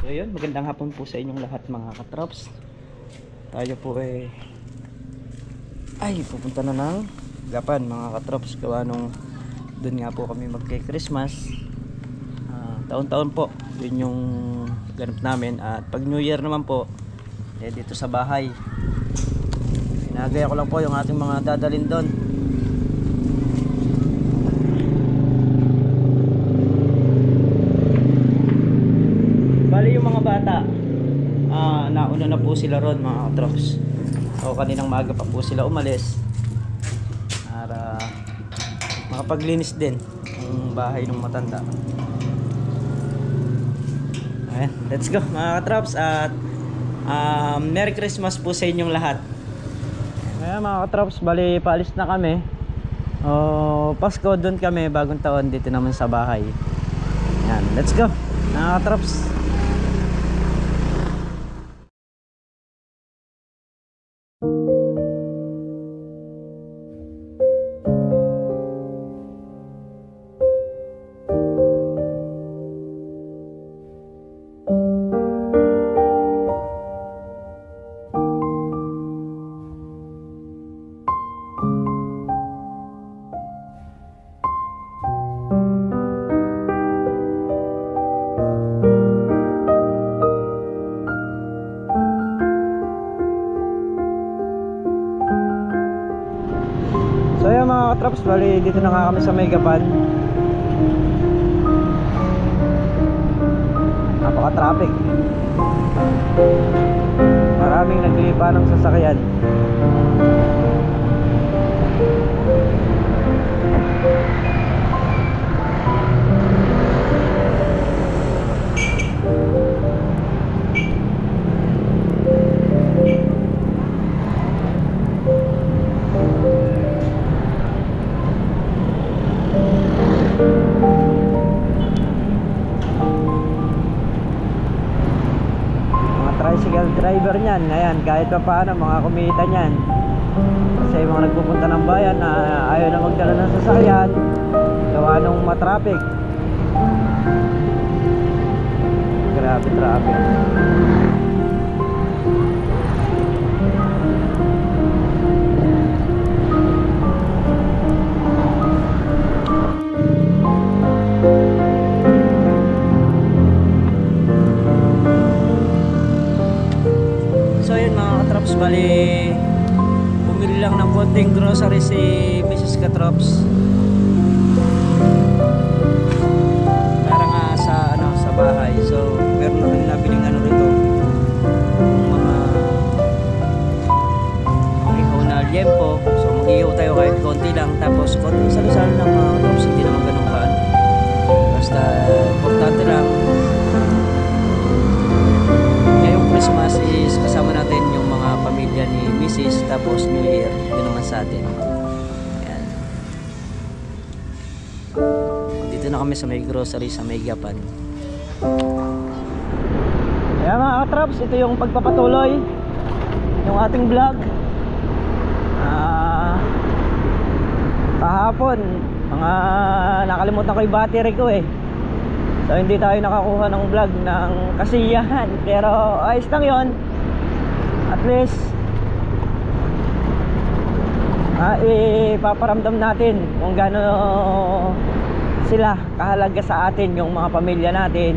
So yun, magandang hapon po sa inyong lahat mga katrops. Tayo po ay pupunta na ng Gapan mga katrops. Gawa nung dun nga po kami magke-Christmas. Taon-taon po yun yung ganap namin. At pag New Year naman po dito sa bahay. Sinagaya ko lang po yung ating mga dadalhin doon. Bali yung mga bata, nauna na po sila ron mga katrops. So kaninang maaga pa po sila umalis para makapaglinis din yung bahay ng matanda. Ayan, let's go mga katrops. At Merry Christmas po sa inyong lahat. Ayan mga katrops, bali paalis na kami. Pasko doon kami, bagong taon dito naman sa bahay. Ayan, let's go mga katrops. So ayan mga katrops, bali dito na nga kami sa Gapan. Napaka-traffic. Maraming naglipa ng sasakyan. Tricycle driver niyan, ayan, kahit pa paano mga kumita niyan. Kasi yung mga nagpupunta ng bayan na ayaw na magdala ng sasakyan gawa nung matraffic. Grabe traffic. Bali bumili lang ng konting grocery si Mrs. Katrops para nga sa bahay. So meron na rin nabiling rito, yung mga ihaw na liempo. So mag-ihaw tayo kahit konti lang, tapos konting salusal ng mga Katrops, hindi naman ganun kaan, basta importante lang ngayong Christmas is kasama natin yung mga pamilya ni Mrs. Tapos New Year yun naman sa atin. Ayan. Dito na kami sa may grocery sa may Gapan. Ayan mga katrops, ito yung pagpapatuloy yung ating vlog. Kahapon nakalimutan ko yung battery ko so hindi tayo nakakuha ng vlog ng kasiyahan, pero ayos lang yun. At least ipaparamdam natin kung gaano sila kahalaga sa atin, yung mga pamilya natin.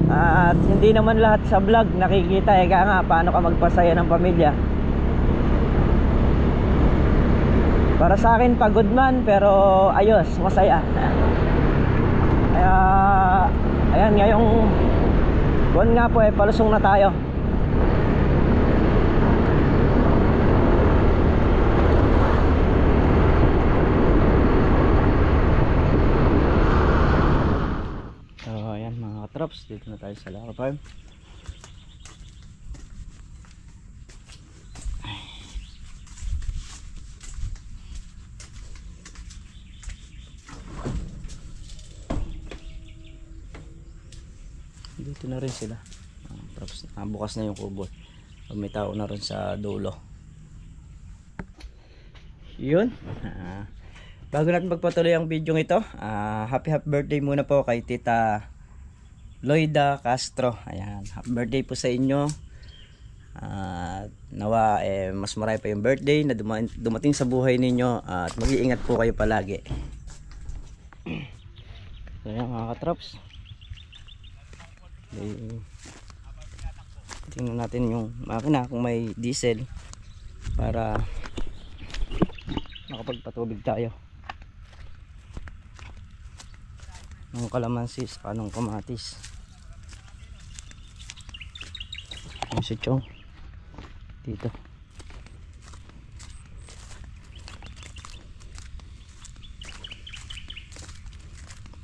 At hindi naman lahat sa vlog nakikita kaya nga paano ka magpasaya ng pamilya. Para sa akin pagod man, pero ayos, masaya. Kaya ayan, ngayong buwan nga po palusong na tayo. So ayan mga katrops, dito na tayo sa Laka Farm. Dito na rin sila. Tapos bukas na yung kubo. May tao na rin sa dulo. Yun. Bago natin magpatuloy ang video ito, happy birthday muna po kay Tita Loida Castro. Ayan, happy birthday po sa inyo. Nawa mas marami pa yung birthday na dumating sa buhay ninyo, at mag-iingat po kayo palagi. So yan mga katrops, tingnan natin yung makina kung may diesel para makapagpatubig tayo ng kalamansi sa kanong kamatis. Yung si Chong dito.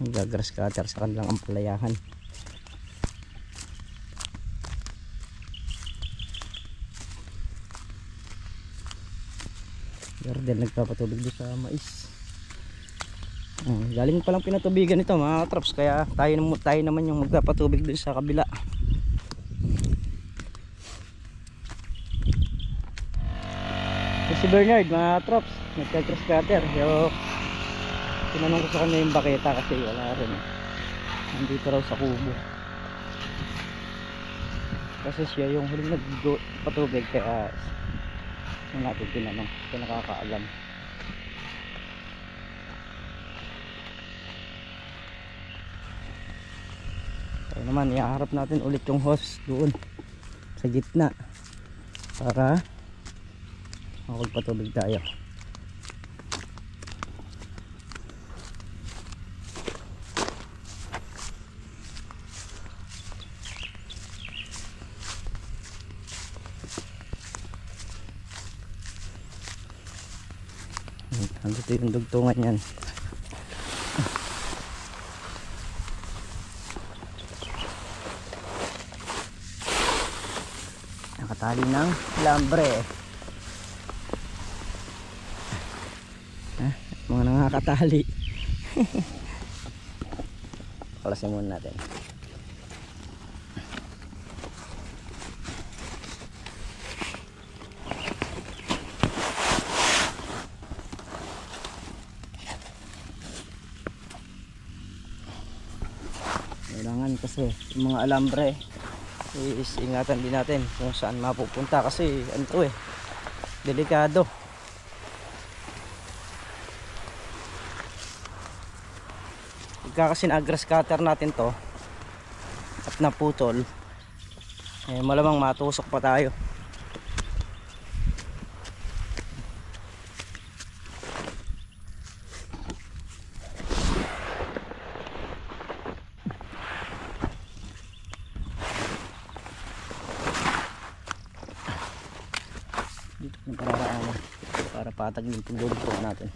Nagagrass cutter sa kanilang ampalayahan. Gardel nagpapatubig doon sa mais. Galing palang pinatubigan ito mga traps, kaya tayo naman yung magpapatubig doon sa kabila. Si Bernard mga traps nagka-grass cutter. So tinanong ko sa kanya yung baketa kasi wala rin. Nandito raw sa kubo. Kasi siya yung huling nagpatubig, kaya yung natin tinanong. Siya nakakaalam. Kaya naman ihaharap natin ulit yung hose doon sa gitna para makapagpatubig tayo. Nandito yung dugtungan yan. Nakatali ng lambre. Mga nakakatali. Kalasin muna natin. Kailangan kasi yung mga alambre is ingatan din natin kung saan mapupunta, kasi ano to delikado. Pagka kasi na-grass cutter natin to at naputol, malamang matusok pa tayo. Dito ng pararaanan para patag yung pagdudugpo natin.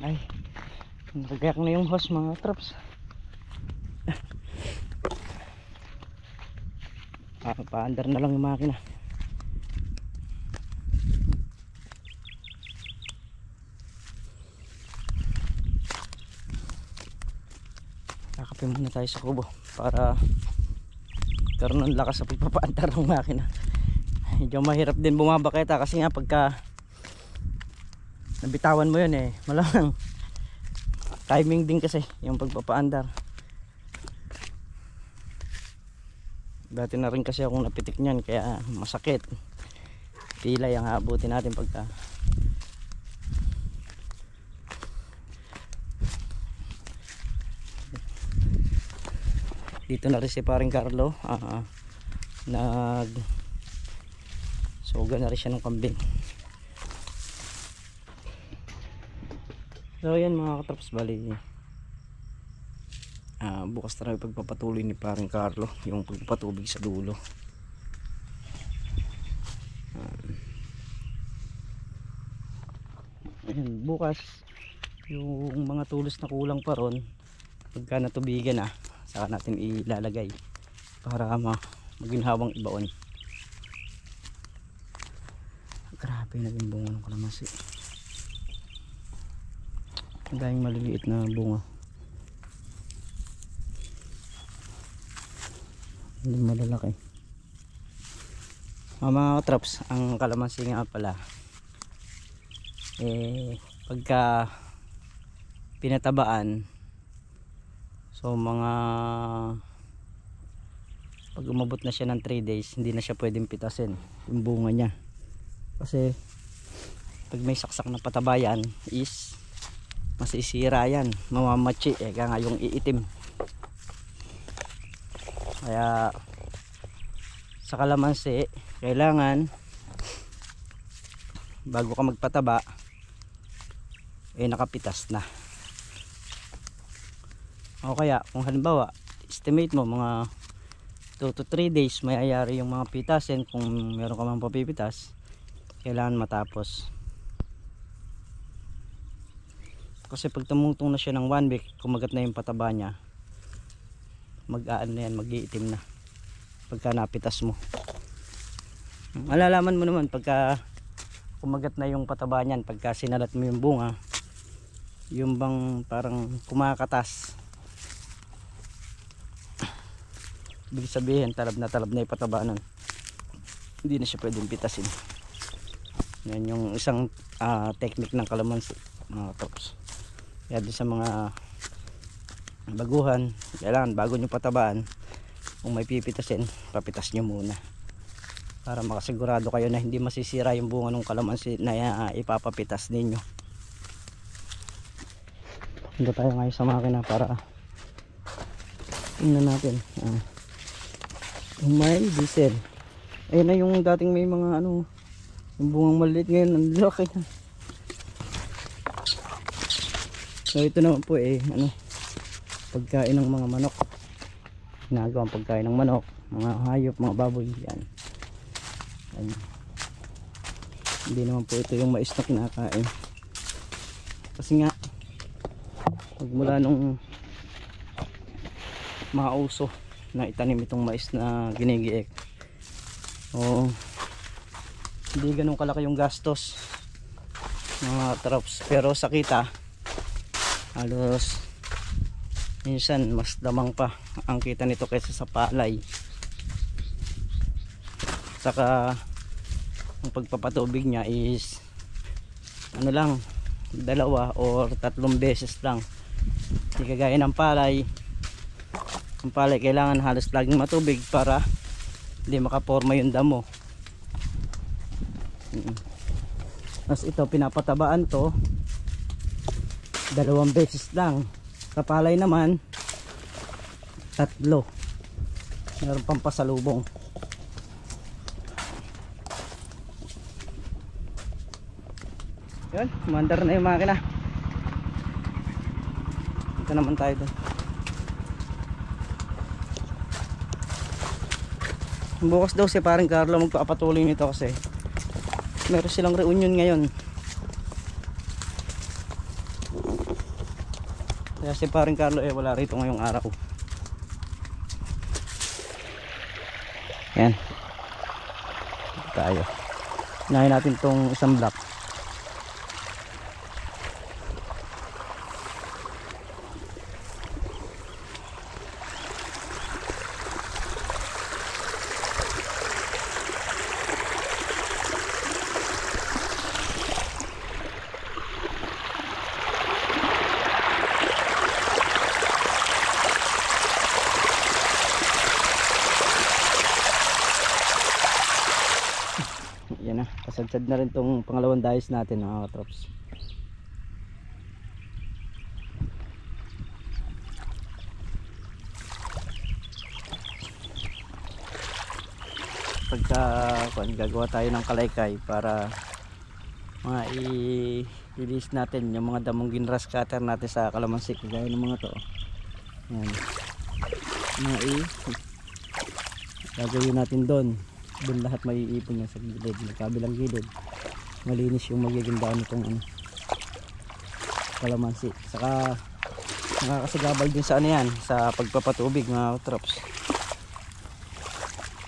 Ay, nakagayak na yung hose mga traps. Pa-under na lang yung makina. Kakapin muna tayo sa kubo para karoon ng lakas sa pagpapaandar ng makina. Medyo mahirap din bumabaketa kasi nga pagka nabitawan mo yun malamang timing din kasi yung pagpapaandar. Dati na rin kasi akong napitik niyan, kaya masakit. Pilay ang haabutin natin pagka dito na rin si paring Carlo. Soga na rin siya ng kambing. So yan mga katraps, bali bukas na rin pagpapatuloy ni paring Carlo yung pagpapatubig sa dulo. Ayan, bukas yung mga tulos na kulang pa ron, pagka natubigan na saka natin ilalagay para maginhawang ibaon. Grabe, naging bunga ng kalamansi. Ang daming maliliit na bunga. Hindi malalaki. Mga katrops, ang kalamansi nga pala pagka pinatabaan, so mga pag umabot na siya ng 3 days, hindi na siya pwedeng pitasin yung bunga niya, kasi pag may saksak na patabayan is masisira yan, mamamatsi kaya nga yung iitim. Kaya sa kalamansi kailangan bago ka magpataba nakapitas na, o kaya kung halimbawa estimate mo mga 2 to 3 days may ayari yung mga pitasin, kung meron ka mang papipitas kailangan matapos, kasi pag tumungtong na siya ng 1 week kumagat na yung pataba niya, mag-aan na yan, mag-iitim na pagka napitas mo. Malalaman mo naman pagka kumagat na yung pataba niyan, pagka sinalat mo yung bunga, yung bang parang kumakatas, ibig sabihin talab na yung pataba nun, hindi na siya pwedeng pitasin. Yan yung isang technique ng kalamansi mga katrops. Kaya din sa mga baguhan, kailangan bago nyo patabaan, kung may pipitasin papitas nyo muna para makasigurado kayo na hindi masisira yung bunga ng kalamansi na ipapapitas ninyo. Punta tayo ngayon sa makina para tingnan natin may diesel. Ayun na yung dating may mga yung bungang maliit, ngayon ang laki na. So ito naman po pagkain ng mga manok, ginagawang pagkain ng manok, mga hayop, mga baboy yan. Hindi naman po ito yung mais na kinakain, kasi nga magmula nung mga uso na itanim itong mais na ginigiik, hindi ganun kalaki yung gastos mga traps, pero sa kita halos minsan mas damang pa ang kita nito kaysa sa palay. Saka ang pagpapatubig niya is lang 2 or 3 beses lang, hindi kagaya ng palay. Ang palay kailangan halos laging matubig para hindi makaporma yung damo. Tapos ito pinapatabaan to 2 beses lang. Sa palay naman 3, meron pang pasalubong. Yun, mandar na yung makina. Ito naman tayo doon. Bukas daw si paring Carlo magpapatuloy nito kasi meron silang reunion ngayon. Kaya si paring Carlo wala rito ngayong araw. Yan. Dito tayo. Unahin natin tong isang block. Yan na, kasadsad na rin tong pangalawang dayis natin mga katrops. Pagka gagawa tayo ng kalaykay para mga i-release natin yung mga damong ginras cutter natin sa kalamansi, kagaya ng mga to. Yan, mga gagawin natin doon lahat may iipon yan sa gilid, magkabilang gilid malinis yung magiging daan itong kalamansi. Saka nakakasagabal din sa yan, sa pagpapatubig mga katrops.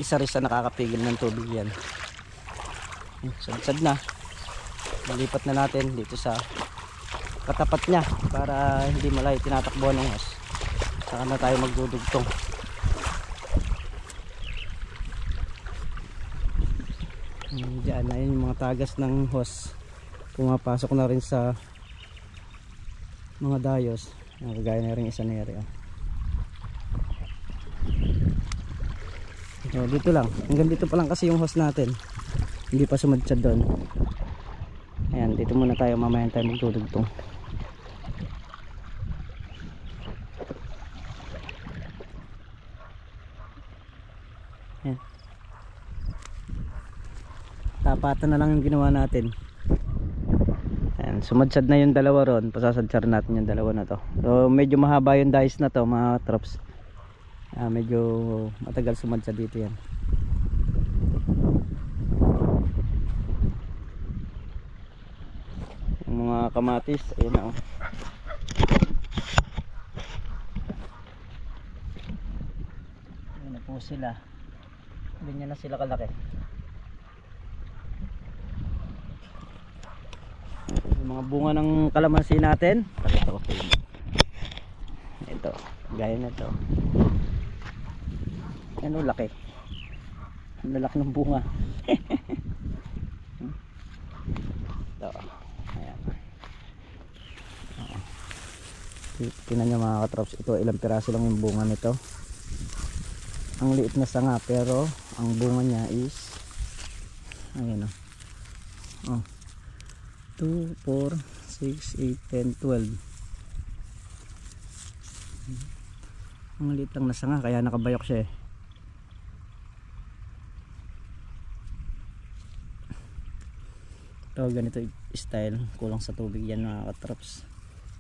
Isa rin sa nakakapigil ng tubig yan. Sad na, malipat na natin dito sa katapat nya para hindi malay tinatakbuhan ng hos. Saka na tayo magdudugtong. Diyan na yung mga tagas ng hose, pumapasok na rin sa mga dayos. Kagaya na rin isa na area. So, dito lang, hanggang dito pa lang kasi yung hose natin, hindi pa sumadsyad doon. Ayan, dito muna tayo, mamaya tayo magdudugtong. Ayan, tapatan na lang yung ginawa natin. Ayan, sumadsyad na yung dalawa ron, pasasadsyar natin yung dalawa na to. So medyo mahaba yung dice na to mga trops. Medyo matagal sumadsyad dito yan. Yung mga kamatis, ayun na oh. Ayun na po sila. Ganyan na sila kalaki. Yung mga bunga ng kalamansi natin, pakita ko po yun. Ito, gaya na ito. Ano, laki. Ang lalaki ng bunga. Ito, ayan. Tingnan nyo mga katrops, ito ilang piraso lang yung bunga nito. Ang liit na sanga, pero ang bunga niya is ayan o. 2, 4, 6, 8, 10, 12. Ang liit lang na sanga, kaya nakabayok siya eh. Ito ganito style, kulang sa tubig yan mga katrops.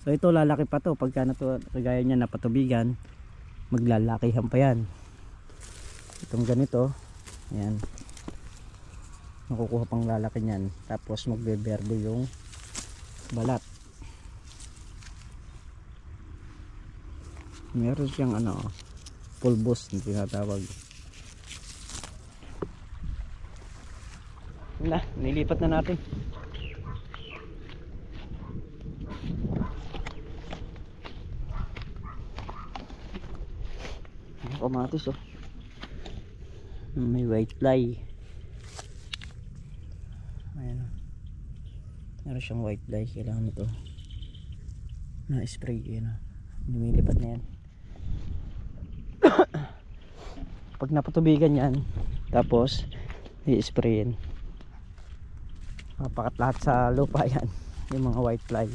So ito lalaki pa to, pagka kagaya niya napatubigan, maglalakihan pa yan. Itong ganito, ayan, makukuha pang lalaki niyan, tapos magbeberde yung balat. Meron siyang ano, pulbos na tinatawag. Na, nilipat na natin. Kamatis oh, may white fly. Ayan, meron siyang white fly, kailangan ito na spray. Yun, lumilipat na yan. Pag napatubigan yan, tapos i-sprayin, pakat lahat sa lupa yan, yung mga white fly.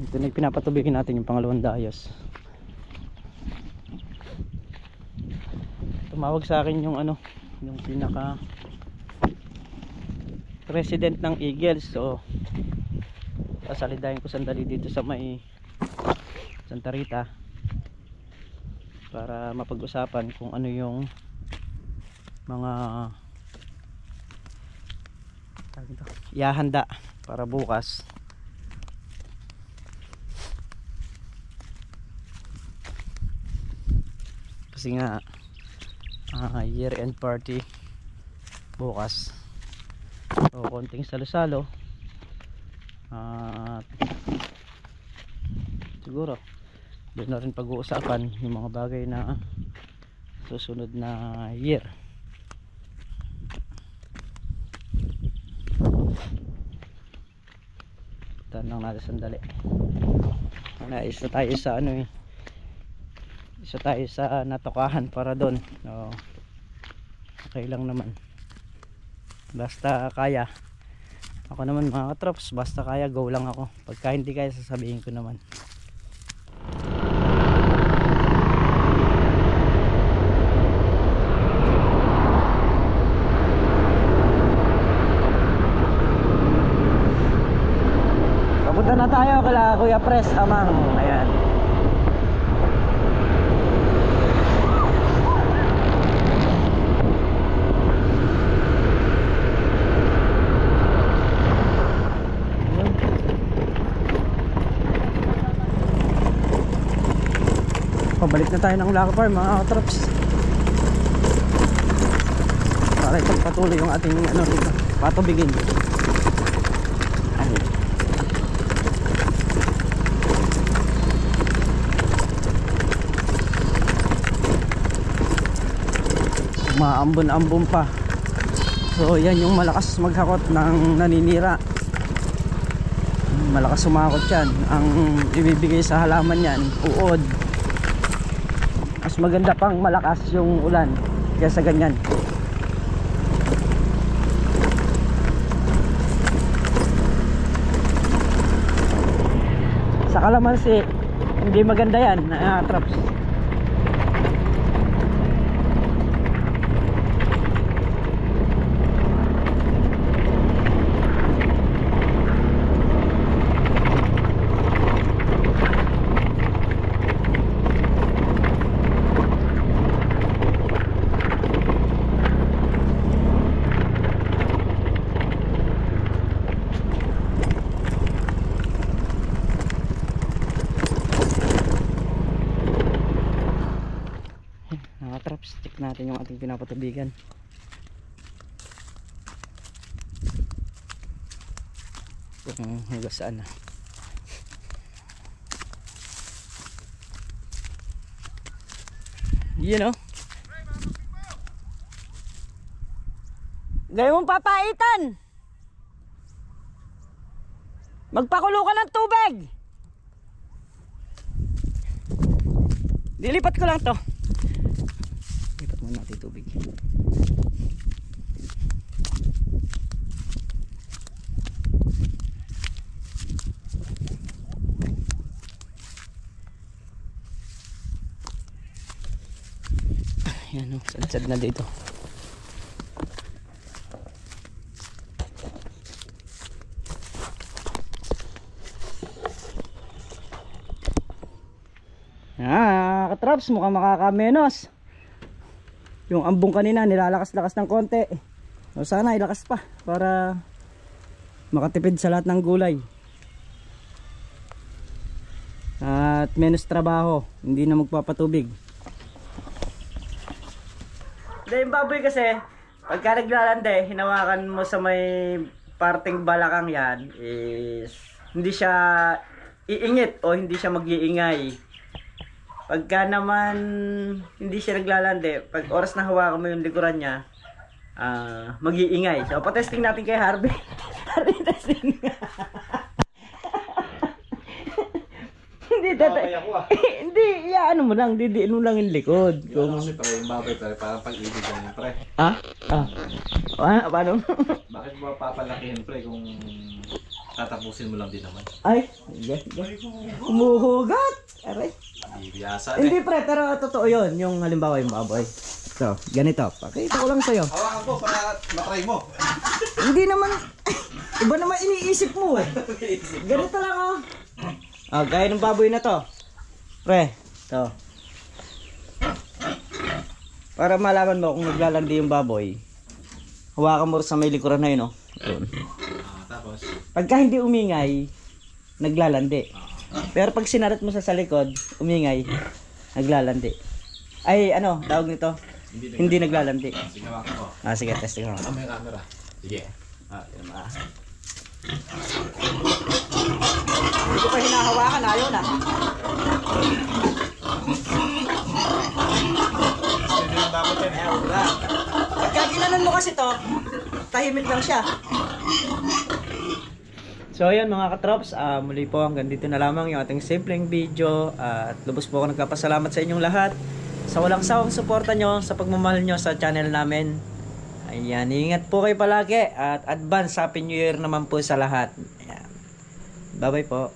Ito na pinapatubigan natin yung pangalawang dayos. Tumawag sa akin yung ano, yung pinaka president ng Eagles. So sasalidahin ko sandali dito sa may Santa Rita para mapag-usapan kung ano yung mga ihahanda para bukas. Kasi nga year end party bukas, so konting salo-salo at siguro doon na rin pag-uusapan yung mga bagay na susunod na year. Tanong natin sandali. Nais na tayo sa ano eh, isa tayo sa natokahan para doon. So, okay lang naman, basta kaya. Ako naman mga katrops, basta kaya go lang ako. Pagka hindi kaya sasabihin ko naman. Papunta na tayo kala Kuya Pres Amang. Ayan. Pabalik na tayo ng Laka Farm mga katrops, para ipagpatuloy yung ating ano dito, patubigin. Ayun. umaambon-ambon pa. So yan yung malakas maghakot ng naninira. Malakas sumakot yan. Ang ibibigay sa halaman yan, uod. Mas maganda pang malakas yung ulan kaysa ganyan. Sa kalamansi, hindi maganda yan, traps. Traps, check natin yung ating pinapatubigan. Kung hanggang saan na. Yun o. Gaya mong papaitan. Magpakulo ka ng tubig. Dilipat ko lang to. Lipat muna natin tubig. Yan o, sad-sad na dito. Katraps, mukhang makakamenos. Yung ambong kanina nilalakas-lakas ng konti. O sana ilakas pa para makatipid sa lahat ng gulay. At menos trabaho, hindi na magpapatubig. Dahil yung baboy kasi, pagka naglalande, hinawakan mo sa may parting balakang yan, is hindi siya iingit o hindi siya mag-iingay. Pagka naman hindi siya naglalande, pag oras na hawakan mo yung likuran niya, mag-iingay. So, patesting natin kay Harvey. Harvey, testing. Hindi, hindi, ano mo lang, didiin mo lang yung likod. Kung kasi pre, yung baboy pre, parang pag-ibig lang yun pre. Paano? Bakit mo papalakihin pre kung tatapusin mo lang din naman? Ay, umuhugat. Aray. Bibiyasa Hindi pre, pero totoo yun. Yung halimbawa yung baboy. So, ganito. Pakita ko lang sa'yo. Hawakan ko para matry mo. Hindi naman, iba naman iniisip mo eh. Ganito lang oh. Gaya ng baboy na to. Pre, to. Para malaman mo kung naglalandi yung baboy, hawakan mo sa may likuran na yun oh. Tapos? Pagka hindi umingay, naglalandi. Pero pag sinarat mo sa likod, umingay, naglalandi. Ay, ano, tawag nito? Hindi naglalandi. Sige, hawakan ko. Sige, testing mo. May camera. Sige. Yan ba? Hindi ko pa hinahawakan, ayaw na. Pagka ginanon mo kasi to, tahimik lang siya. So ayan mga katrops, muli po hanggang dito na lamang yung ating simpleng video. At lubos po ako nagpapasalamat sa inyong lahat sa walang sawang suporta nyo, sa pagmamahal nyo sa channel namin. Ayan, ingat po kayo palagi at advance Happy New Year naman po sa lahat. Ayan. Bye bye po.